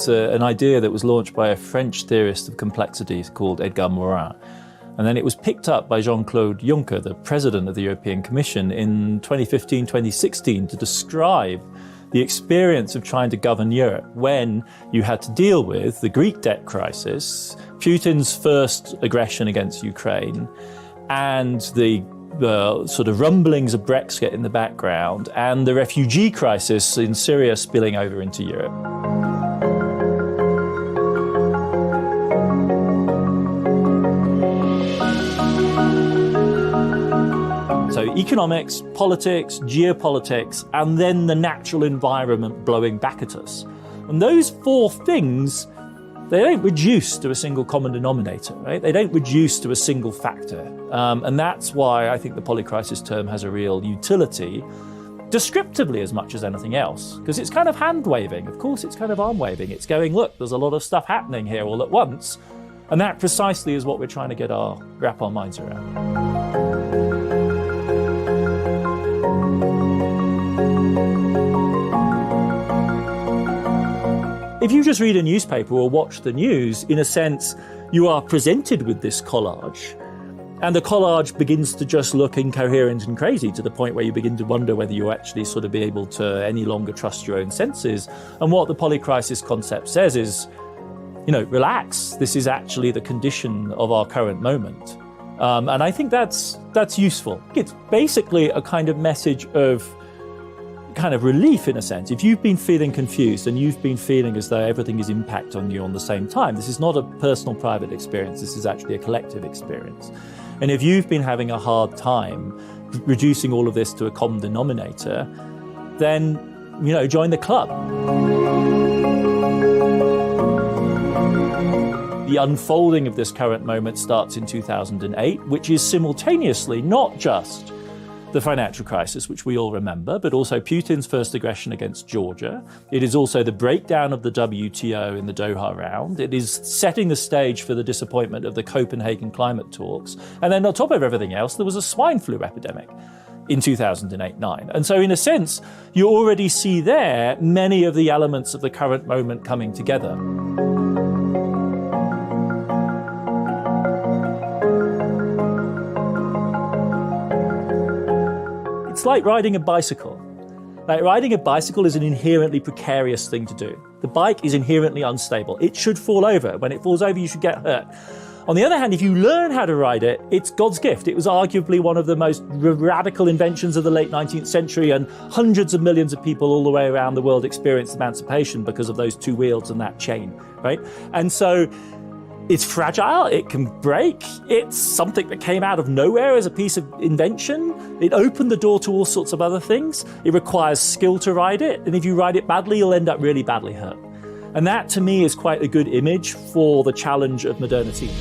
It's an idea that was launched by a French theorist of complexity called Edgar Morin. And then it was picked up by Jean-Claude Juncker, the president of the European Commission, in 2015, 2016 to describe the experience of trying to govern Europe when you had to deal with the Greek debt crisis, Putin's first aggression against Ukraine, and the sort of rumblings of Brexit in the background, and the refugee crisis in Syria spilling over into Europe. So economics, politics, geopolitics, and then the natural environment blowing back at us. And those four things, they don't reduce to a single common denominator, right? They don't reduce to a single factor. And that's why I think the polycrisis term has a real utility, descriptively as much as anything else, because it's kind of hand-waving. Of course, it's kind of arm-waving. It's going, look, there's a lot of stuff happening here all at once. And that precisely is what we're trying to wrap our minds around. If you just read a newspaper or watch the news, in a sense, you are presented with this collage. And the collage begins to just look incoherent and crazy to the point where you begin to wonder whether you actually sort of be able to any longer trust your own senses. And what the polycrisis concept says is, relax. This is actually the condition of our current moment. And I think that's useful. It's basically a kind of message of kind of relief, in a sense. If you've been feeling confused and you've been feeling as though everything is impacting on you on the same time, this is not a personal, private experience. This is actually a collective experience. And if you've been having a hard time reducing all of this to a common denominator, then, join the club. The unfolding of this current moment starts in 2008, which is simultaneously not just the financial crisis, which we all remember, but also Putin's first aggression against Georgia. It is also the breakdown of the WTO in the Doha round. It is setting the stage for the disappointment of the Copenhagen climate talks. And then on top of everything else, there was a swine flu epidemic in 2008-9. And so in a sense, you already see there many of the elements of the current moment coming together. It's like riding a bicycle. Riding a bicycle is an inherently precarious thing to do. The bike is inherently unstable. It should fall over. When it falls over, you should get hurt. On the other hand, if you learn how to ride it, it's God's gift. It was arguably one of the most radical inventions of the late 19th century, and hundreds of millions of people all the way around the world experienced emancipation because of those two wheels and that chain, right? And so it's fragile, it can break, it's something that came out of nowhere as a piece of invention. It opened the door to all sorts of other things. It requires skill to ride it, and if you ride it badly, you'll end up really badly hurt. And that, to me, is quite a good image for the challenge of modernity.